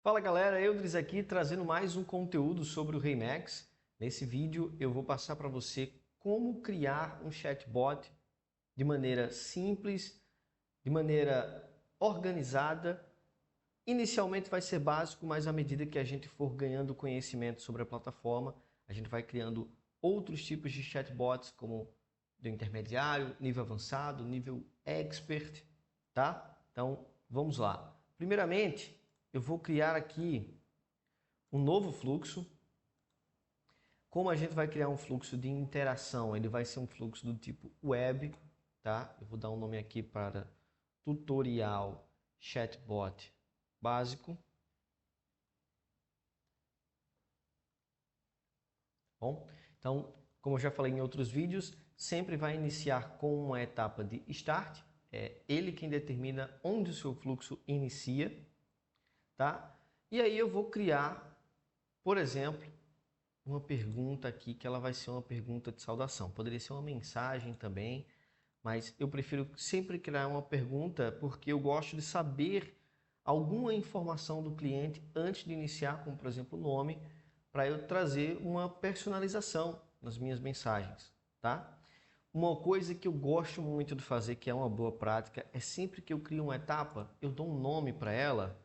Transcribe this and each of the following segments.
Fala galera, Eudris aqui trazendo mais um conteúdo sobre o Remax. Nesse vídeo eu vou passar para você como criar um chatbot de maneira simples, de maneira organizada. Inicialmente vai ser básico, mas à medida que a gente for ganhando conhecimento sobre a plataforma, a gente vai criando outros tipos de chatbots, como do intermediário, nível avançado, nível expert, tá? Então vamos lá. Primeiramente, eu vou criar aqui um novo fluxo. Como a gente vai criar um fluxo de interação, ele vai ser um fluxo do tipo web, tá? Eu vou dar um nome aqui para tutorial chatbot básico. Bom, então, como eu já falei em outros vídeos, sempre vai iniciar com uma etapa de start. É ele quem determina onde o seu fluxo inicia, tá? E aí eu vou criar, por exemplo, uma pergunta aqui que ela vai ser uma pergunta de saudação. Poderia ser uma mensagem também, mas eu prefiro sempre criar uma pergunta porque eu gosto de saber alguma informação do cliente antes de iniciar, como por exemplo o nome, para eu trazer uma personalização nas minhas mensagens, tá? Uma coisa que eu gosto muito de fazer, que é uma boa prática, é sempre que eu crio uma etapa, eu dou um nome para ela.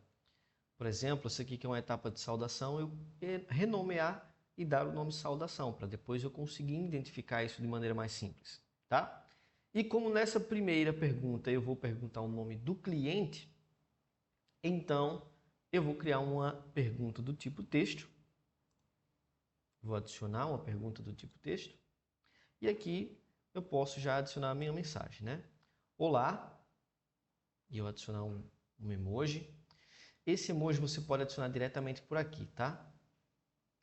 Por exemplo, essa aqui que é uma etapa de saudação, eu renomear e dar o nome saudação, para depois eu conseguir identificar isso de maneira mais simples, tá? E como nessa primeira pergunta eu vou perguntar o nome do cliente, então eu vou criar uma pergunta do tipo texto. Vou adicionar uma pergunta do tipo texto. E aqui eu posso já adicionar a minha mensagem, né? Olá, e eu adicionar um emoji. Esse emoji você pode adicionar diretamente por aqui, tá?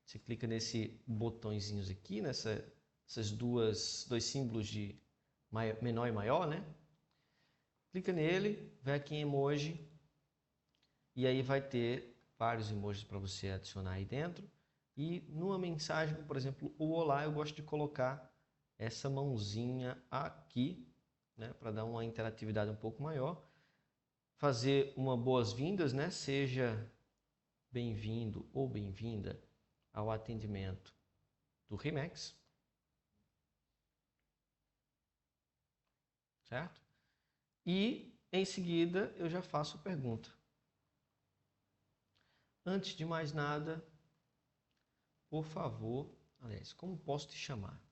Você clica nesse botõezinhos aqui, nessas dois símbolos de menor e maior, né? Clica nele, vai aqui em emoji e aí vai ter vários emojis para você adicionar aí dentro. E numa mensagem, por exemplo, o olá, eu gosto de colocar essa mãozinha aqui, né, para dar uma interatividade um pouco maior. Fazer uma boas-vindas, né? Seja bem-vindo ou bem-vinda ao atendimento do Remax, certo? E em seguida eu já faço a pergunta. Antes de mais nada, por favor, aliás, como posso te chamar?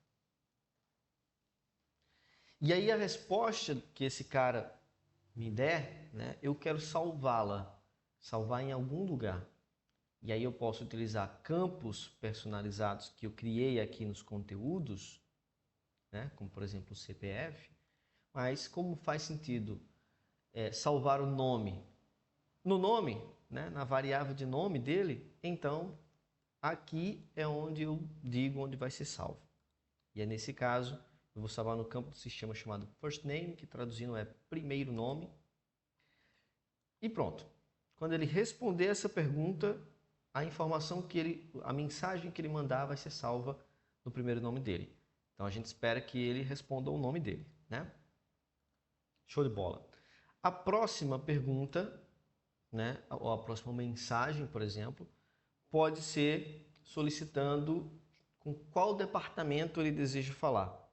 E aí a resposta que esse cara me der, né, eu quero salvá-la, salvar em algum lugar. E aí eu posso utilizar campos personalizados que eu criei aqui nos conteúdos, né, como por exemplo o CPF, mas como faz sentido salvar o nome? No nome, né, na variável de nome dele, então aqui é onde eu digo onde vai ser salvo. E é nesse caso, eu vou salvar no campo do sistema chamado first name, que traduzindo é primeiro nome. E pronto. Quando ele responder essa pergunta, a mensagem que ele mandar vai ser salva no primeiro nome dele. Então a gente espera que ele responda o nome dele, né? Show de bola. A próxima pergunta, né, ou a próxima mensagem, por exemplo, pode ser solicitando com qual departamento ele deseja falar.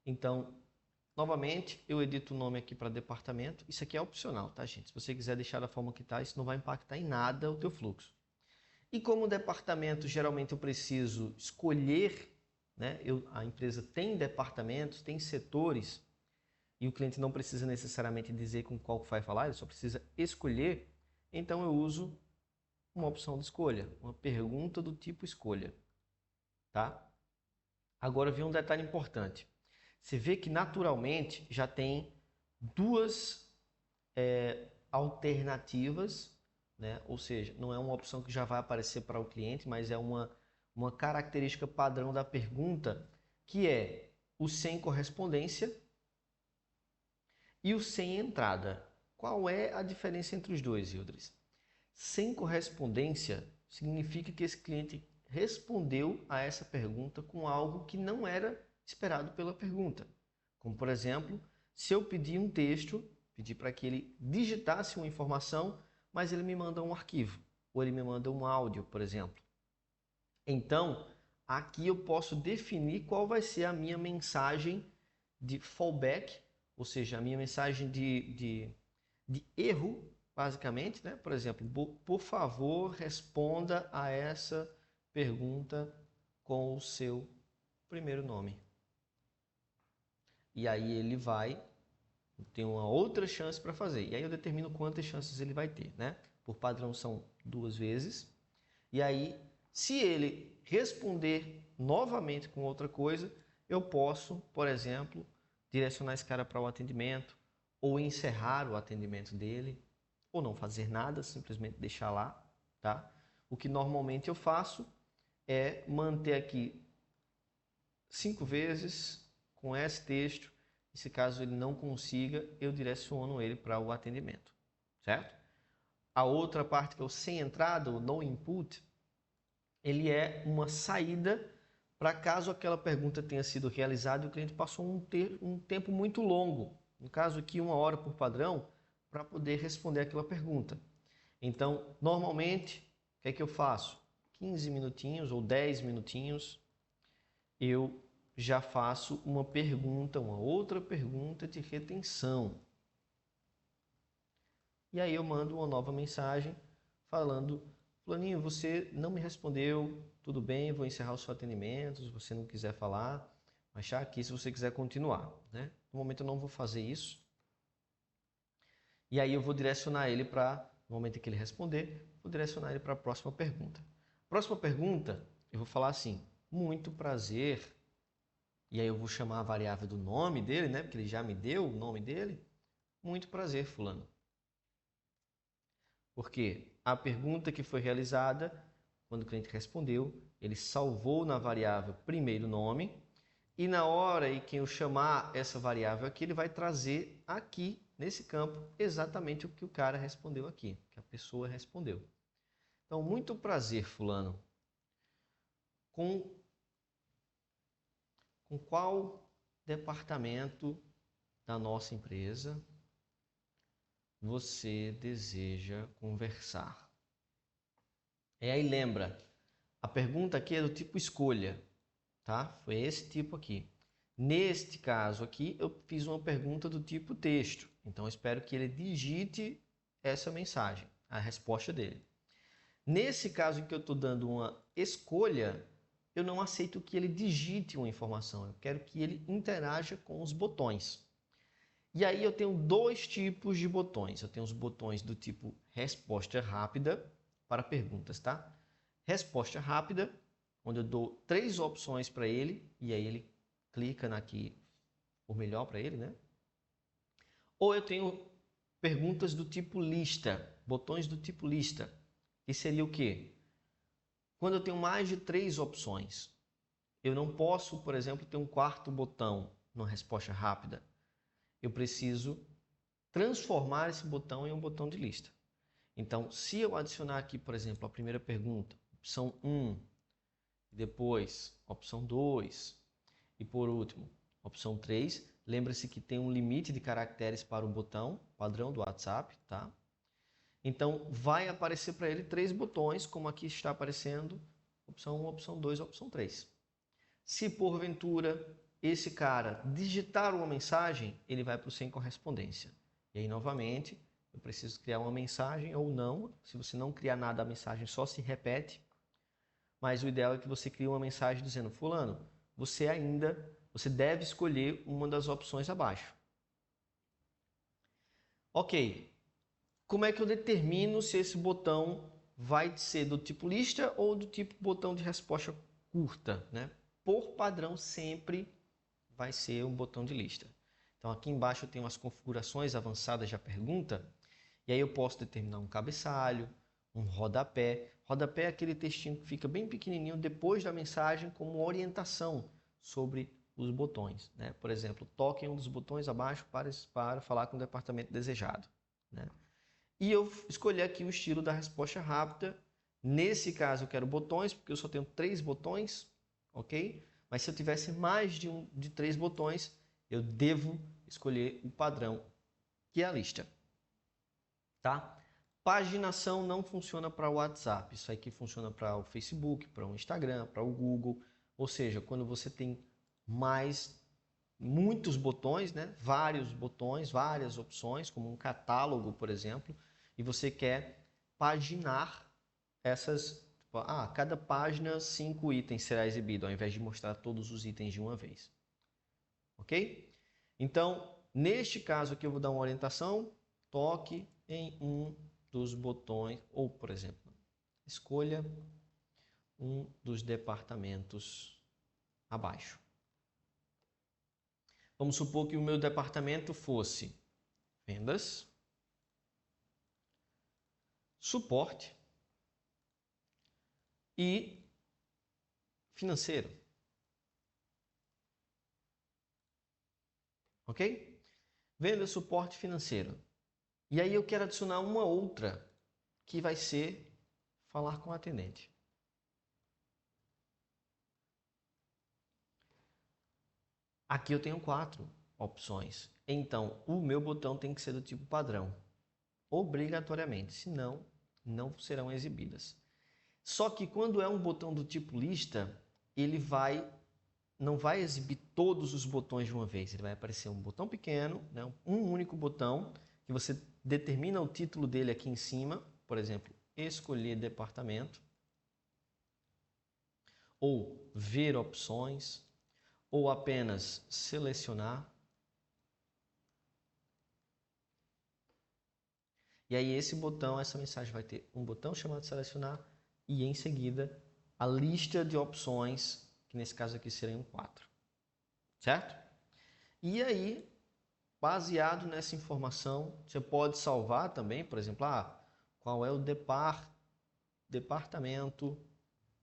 Então, novamente, eu edito o nome aqui para departamento. Isso aqui é opcional, tá, gente? Se você quiser deixar da forma que está, isso não vai impactar em nada o teu fluxo. E como departamento, geralmente eu preciso escolher, né? A empresa tem departamentos, tem setores, e o cliente não precisa necessariamente dizer com qual vai falar, ele só precisa escolher. Então eu uso uma opção de escolha, uma pergunta do tipo escolha, tá? Agora vem um detalhe importante. Você vê que naturalmente já tem duas alternativas, né? Ou seja, não é uma opção que já vai aparecer para o cliente, mas é uma característica padrão da pergunta, que é o sem correspondência e o sem entrada. Qual é a diferença entre os dois, Ildris? Sem correspondência significa que esse cliente respondeu a essa pergunta com algo que não era esperado pela pergunta. Como, por exemplo, se eu pedir um texto, pedir para que ele digitasse uma informação, mas ele me manda um arquivo. ou ele me manda um áudio, por exemplo. Então, aqui eu posso definir qual vai ser a minha mensagem de fallback, ou seja, a minha mensagem de erro, basicamente, né? Por exemplo, por favor, responda a essa pergunta com o seu primeiro nome. E aí ele vai ter uma outra chance para fazer. E aí eu determino quantas chances ele vai ter, né? Por padrão são 2 vezes. E aí, se ele responder novamente com outra coisa, eu posso, por exemplo, direcionar esse cara para o atendimento, ou encerrar o atendimento dele, ou não fazer nada, simplesmente deixar lá, tá? O que normalmente eu faço é manter aqui 5 vezes com esse texto. E se caso ele não consiga, eu direciono ele para o atendimento, certo? A outra parte que é o sem entrada, o no input, ele é uma saída para caso aquela pergunta tenha sido realizada e o cliente passou um tempo muito longo, no caso aqui 1 hora por padrão, para poder responder aquela pergunta. Então, normalmente, o que é que eu faço? 15 minutinhos ou 10 minutinhos, eu já faço uma pergunta, uma outra pergunta de retenção. E aí eu mando uma nova mensagem falando: Fulaninho, você não me respondeu, tudo bem, vou encerrar o seu atendimento, se você não quiser falar, mas já aqui se você quiser continuar, né? No momento eu não vou fazer isso. E aí eu vou direcionar ele para, no momento em que ele responder, vou direcionar ele para a próxima pergunta. Próxima pergunta, eu vou falar assim: muito prazer. E aí eu vou chamar a variável do nome dele, né? Porque ele já me deu o nome dele. Muito prazer, fulano. Porque a pergunta que foi realizada, quando o cliente respondeu, ele salvou na variável primeiro nome, e na hora em que eu chamar essa variável aqui, ele vai trazer aqui, nesse campo, exatamente o que o cara respondeu aqui, que a pessoa respondeu. Então, muito prazer, fulano. Com qual departamento da nossa empresa você deseja conversar? E aí lembra, a pergunta aqui é do tipo escolha, tá? Foi esse tipo aqui. Neste caso aqui, eu fiz uma pergunta do tipo texto. Então, eu espero que ele digite essa mensagem, a resposta dele. Nesse caso em que eu estou dando uma escolha, eu não aceito que ele digite uma informação. Eu quero que ele interaja com os botões. E aí eu tenho 2 tipos de botões. Eu tenho os botões do tipo resposta rápida para perguntas, tá? Resposta rápida, onde eu dou 3 opções para ele e aí ele clica na que for melhor para ele, né? Ou eu tenho perguntas do tipo lista, botões do tipo lista, que seria o quê? Quando eu tenho mais de 3 opções, eu não posso, por exemplo, ter um 4º botão numa resposta rápida. Eu preciso transformar esse botão em um botão de lista. Então, se eu adicionar aqui, por exemplo, a primeira pergunta, opção 1, depois opção 2 e por último, opção 3, lembre-se que tem um limite de caracteres para o botão padrão do WhatsApp, tá? Então, vai aparecer para ele 3 botões, como aqui está aparecendo, opção 1, opção 2, opção 3. Se porventura esse cara digitar uma mensagem, ele vai para o sem correspondência. E aí, novamente, eu preciso criar uma mensagem ou não. Se você não criar nada, a mensagem só se repete. Mas o ideal é que você crie uma mensagem dizendo: fulano, você deve escolher uma das opções abaixo. Ok. Como é que eu determino se esse botão vai ser do tipo lista ou do tipo botão de resposta curta, né? Por padrão, sempre vai ser um botão de lista. Então, aqui embaixo eu tenho as configurações avançadas da pergunta, e aí eu posso determinar um cabeçalho, um rodapé. Rodapé é aquele textinho que fica bem pequenininho depois da mensagem como orientação sobre os botões, né? Por exemplo, toque em um dos botões abaixo para falar com o departamento desejado, né? E eu escolhi aqui o estilo da resposta rápida. Nesse caso eu quero botões, porque eu só tenho 3 botões, ok? Mas se eu tivesse mais de 3 botões, eu devo escolher o padrão, que é a lista, tá? Paginação não funciona para o WhatsApp. Isso aqui funciona para o Facebook, para o Instagram, para o Google. Ou seja, quando você tem muitos botões, né? Vários botões, várias opções, como um catálogo, por exemplo, e você quer paginar essas. Cada página 5 itens será exibido, ao invés de mostrar todos os itens de uma vez. Ok? Então, neste caso aqui eu vou dar uma orientação, toque em um dos botões, ou por exemplo, escolha um dos departamentos abaixo. Vamos supor que o meu departamento fosse vendas, suporte e financeiro. Ok? Venda, suporte financeiro. E aí eu quero adicionar uma outra, que vai ser falar com o atendente. Aqui eu tenho 4 opções. Então, o meu botão tem que ser do tipo padrão. Obrigatoriamente, senão não serão exibidas. Só que quando é um botão do tipo lista, ele não vai exibir todos os botões de uma vez. Ele vai aparecer um botão pequeno, né? Um único botão, que você determina o título dele aqui em cima, por exemplo, escolher departamento, ou ver opções, ou apenas selecionar. E aí esse botão, essa mensagem vai ter um botão chamado selecionar e em seguida a lista de opções, que nesse caso aqui seriam 4. Certo? E aí, baseado nessa informação, você pode salvar também, por exemplo, qual é o departamento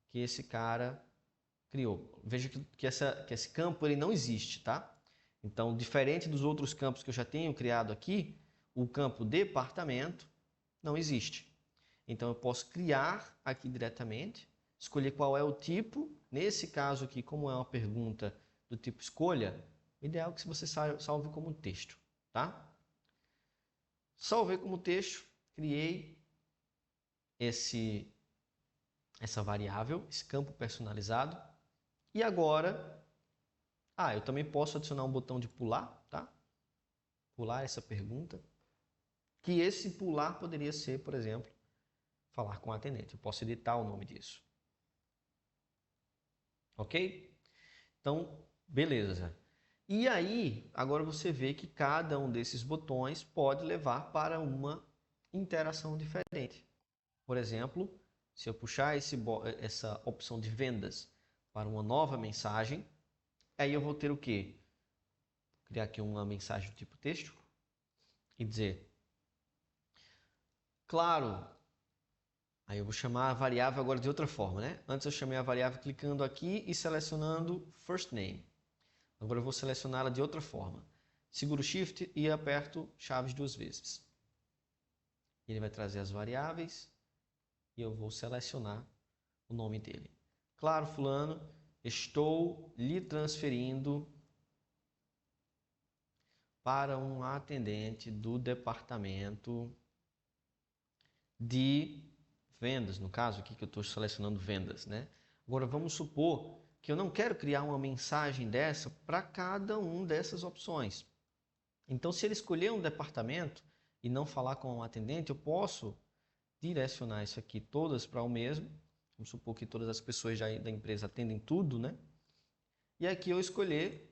que esse cara criou. Veja que esse campo ele não existe, tá? Então, diferente dos outros campos que eu já tenho criado aqui, o campo departamento não existe. Então, eu posso criar aqui diretamente, escolher qual é o tipo. Nesse caso aqui, como é uma pergunta do tipo escolha, o ideal é que você salve como texto, tá? Salvei como texto, criei essa variável, esse campo personalizado. E agora, eu também posso adicionar um botão de pular, tá? Pular essa pergunta. Que esse pular poderia ser, por exemplo, falar com o atendente. Eu posso editar o nome disso. Ok? Então, beleza. E aí, agora você vê que cada um desses botões pode levar para uma interação diferente. Por exemplo, se eu puxar essa opção de vendas para uma nova mensagem, aí eu vou ter o quê? Criar aqui uma mensagem do tipo texto e dizer, claro, aí eu vou chamar a variável agora de outra forma, né? Antes eu chamei a variável clicando aqui e selecionando first name. Agora eu vou selecioná-la de outra forma. Seguro Shift e aperto chaves 2 vezes. Ele vai trazer as variáveis e eu vou selecionar o nome dele. Claro, fulano, estou lhe transferindo para um atendente do departamento de vendas, no caso aqui que eu estou selecionando vendas, né? Agora vamos supor que eu não quero criar uma mensagem dessa para cada uma dessas opções. Então, se ele escolher um departamento e não falar com o atendente, eu posso direcionar isso aqui todas para o mesmo. Vamos supor que todas as pessoas da empresa atendem tudo, né? E aqui eu escolher,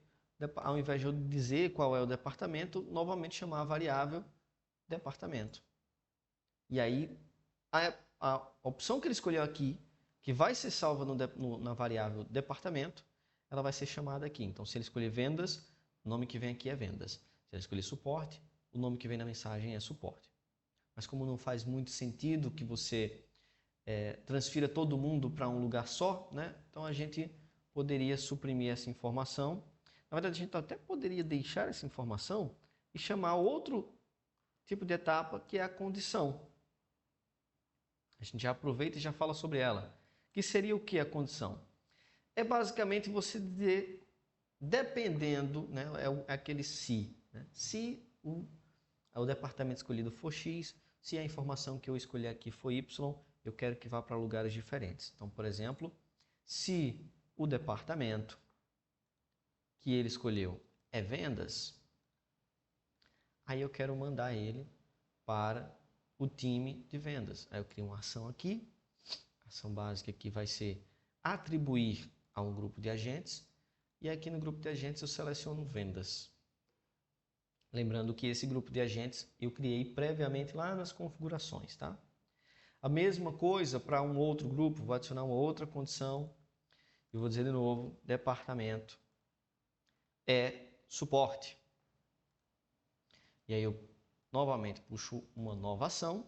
ao invés de eu dizer qual é o departamento, novamente chamar a variável departamento. E aí, a opção que ele escolheu aqui, que vai ser salva na variável departamento, ela vai ser chamada aqui. Então, se ele escolher vendas, o nome que vem aqui é vendas. Se ele escolher suporte, o nome que vem na mensagem é suporte. Mas como não faz muito sentido que você transfira todo mundo para um lugar só, né? Então a gente poderia suprimir essa informação. Na verdade, a gente até poderia deixar essa informação e chamar outro tipo de etapa, que é a condição. A gente já aproveita e já fala sobre ela. Que seria o que a condição? É basicamente você dizer, dependendo, né, é aquele se. Né? Se o departamento escolhido for X, Se a informação que eu escolher aqui for Y, eu quero que vá para lugares diferentes. Então, por exemplo, se o departamento que ele escolheu é vendas, aí eu quero mandar ele para o time de vendas. Aí eu crio uma ação aqui. A ação básica aqui vai ser atribuir a um grupo de agentes. E aqui no grupo de agentes eu seleciono vendas. Lembrando que esse grupo de agentes eu criei previamente lá nas configurações, tá? A mesma coisa para um outro grupo, vou adicionar uma outra condição. Eu vou dizer de novo, departamento é suporte. E aí eu novamente puxo uma nova ação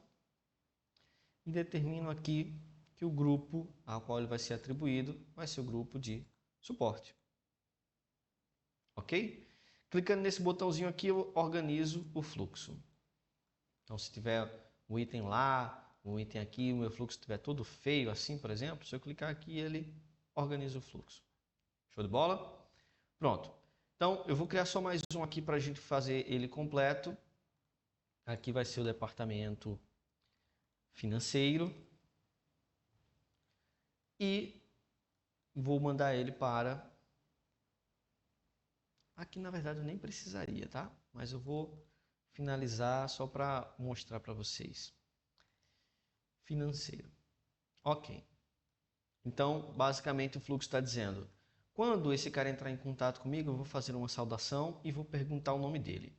e determino aqui que o grupo ao qual ele vai ser atribuído vai ser o grupo de suporte. Ok? Clicando nesse botãozinho aqui, eu organizo o fluxo. Então, se tiver um item lá, um item aqui, o meu fluxo estiver todo feio assim, por exemplo, se eu clicar aqui, ele organiza o fluxo. Show de bola? Pronto. Então, eu vou criar só mais um aqui para a gente fazer ele completo. Aqui vai ser o departamento financeiro. E vou mandar ele para... Aqui, na verdade, eu nem precisaria, tá? Mas eu vou finalizar só para mostrar para vocês. Financeiro. Ok. Então, basicamente, o fluxo está dizendo... Quando esse cara entrar em contato comigo, eu vou fazer uma saudação e vou perguntar o nome dele.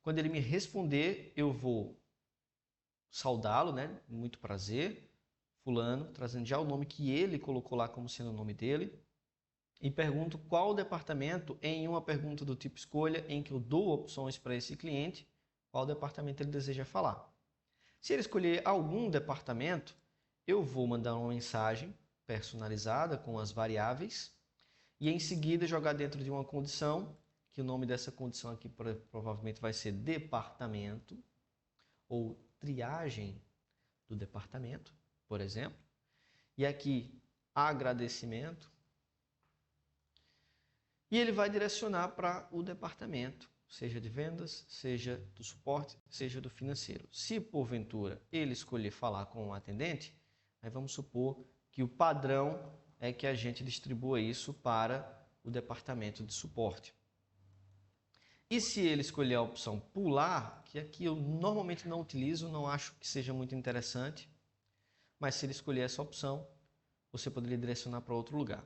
Quando ele me responder, eu vou saudá-lo, né? Muito prazer, fulano, trazendo já o nome que ele colocou lá como sendo o nome dele. E pergunto qual departamento, em uma pergunta do tipo escolha, em que eu dou opções para esse cliente, qual departamento ele deseja falar. Se ele escolher algum departamento, eu vou mandar uma mensagem personalizada com as variáveis e em seguida jogar dentro de uma condição, que o nome dessa condição aqui provavelmente vai ser departamento ou triagem do departamento, por exemplo. E aqui, agradecimento. E ele vai direcionar para o departamento, seja de vendas, seja do suporte, seja do financeiro. Se porventura ele escolher falar com o atendente, aí vamos supor que o padrão é que a gente distribua isso para o departamento de suporte. E se ele escolher a opção pular, que aqui eu normalmente não utilizo, não acho que seja muito interessante, mas se ele escolher essa opção, você poderia direcionar para outro lugar.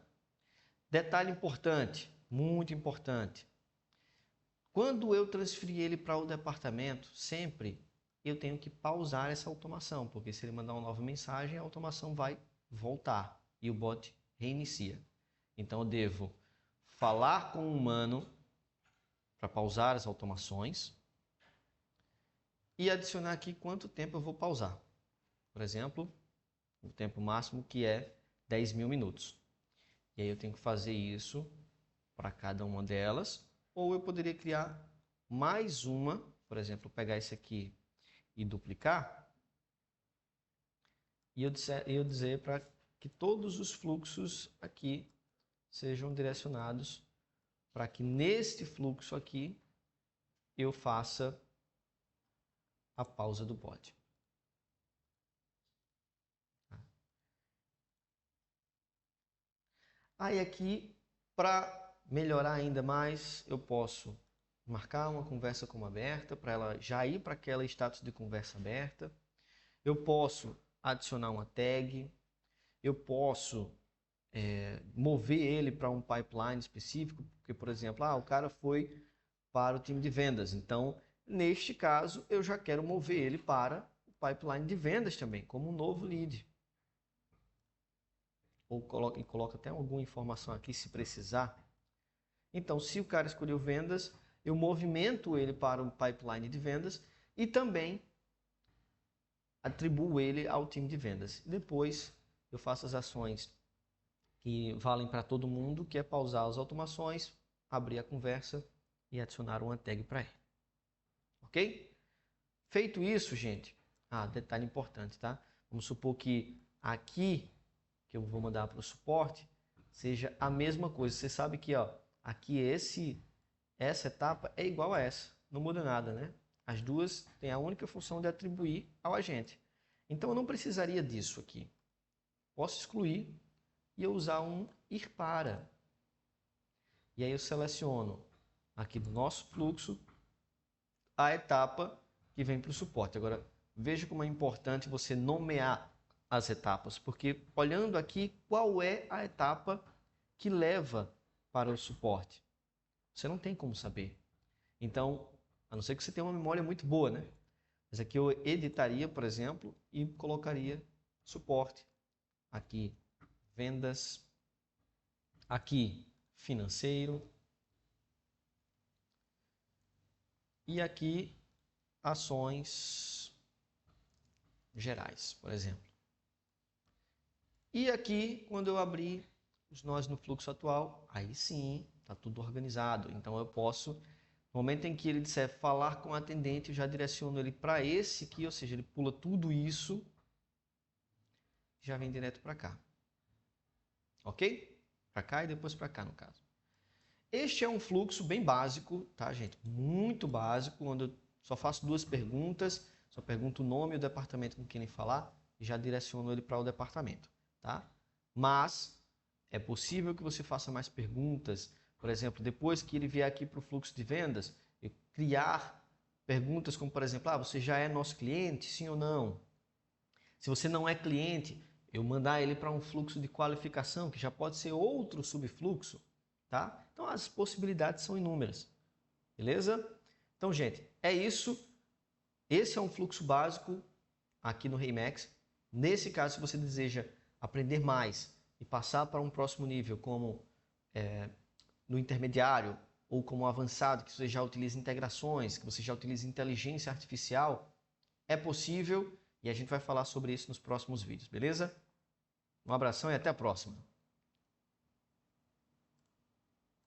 Detalhe importante, muito importante. Quando eu transferir ele para o departamento, sempre eu tenho que pausar essa automação, porque se ele mandar uma nova mensagem, a automação vai voltar e o bot reinicia. Então eu devo falar com o humano para pausar as automações e adicionar aqui quanto tempo eu vou pausar. Por exemplo, o tempo máximo que é 10.000 minutos. E aí eu tenho que fazer isso para cada uma delas, ou eu poderia criar mais uma, por exemplo, pegar esse aqui e duplicar, e eu dizer para que todos os fluxos aqui sejam direcionados para que neste fluxo aqui eu faça a pausa do bot. Aí aqui, para melhorar ainda mais, eu posso marcar uma conversa como aberta, para ela já ir para aquela status de conversa aberta. Eu posso adicionar uma tag, eu posso mover ele para um pipeline específico, porque, por exemplo, o cara foi para o time de vendas. Então, neste caso, eu já quero mover ele para o pipeline de vendas também, como um novo lead. Ou coloca até alguma informação aqui se precisar. Então, se o cara escolheu vendas, eu movimento ele para o pipeline de vendas e também atribuo ele ao time de vendas. Depois, eu faço as ações que valem para todo mundo, que é pausar as automações, abrir a conversa e adicionar uma tag para ele. Ok? Feito isso, gente, detalhe importante, tá? Vamos supor que aqui, que eu vou mandar para o suporte, seja a mesma coisa. Você sabe que aqui essa etapa é igual a essa, não muda nada, né? As duas têm a única função de atribuir ao agente. Então, eu não precisaria disso aqui. Posso excluir e eu usar um ir para. E aí eu seleciono aqui do nosso fluxo a etapa que vem para o suporte. Agora, veja como é importante você nomear as etapas, porque olhando aqui, qual é a etapa que leva para o suporte? Você não tem como saber. Então, a não ser que você tenha uma memória muito boa, né? Mas aqui eu editaria, por exemplo, e colocaria suporte. Aqui, vendas. Aqui, financeiro. E aqui, ações gerais, por exemplo. E aqui, quando eu abrir os nós no fluxo atual, aí sim, está tudo organizado. Então eu posso, no momento em que ele disser falar com o atendente, eu já direciono ele para esse aqui, ou seja, ele pula tudo isso, já vem direto para cá. Ok? Para cá e depois para cá, no caso. Este é um fluxo bem básico, tá, gente? Muito básico, onde eu só faço duas perguntas, só pergunto o nome e o departamento com quem ele falar e já direciono ele para o departamento, tá? Mas é possível que você faça mais perguntas, por exemplo, depois que ele vier aqui para o fluxo de vendas, eu criar perguntas como, por exemplo, você já é nosso cliente, sim ou não? Se você não é cliente, eu mandar ele para um fluxo de qualificação, que já pode ser outro subfluxo, tá? Então as possibilidades são inúmeras, beleza? Então, gente, é isso. Esse é um fluxo básico aqui no REIMAX. Nesse caso, se você deseja aprender mais e passar para um próximo nível, como no intermediário ou como avançado, que você já utiliza integrações, que você já utiliza inteligência artificial, é possível e a gente vai falar sobre isso nos próximos vídeos, beleza? Um abração e até a próxima!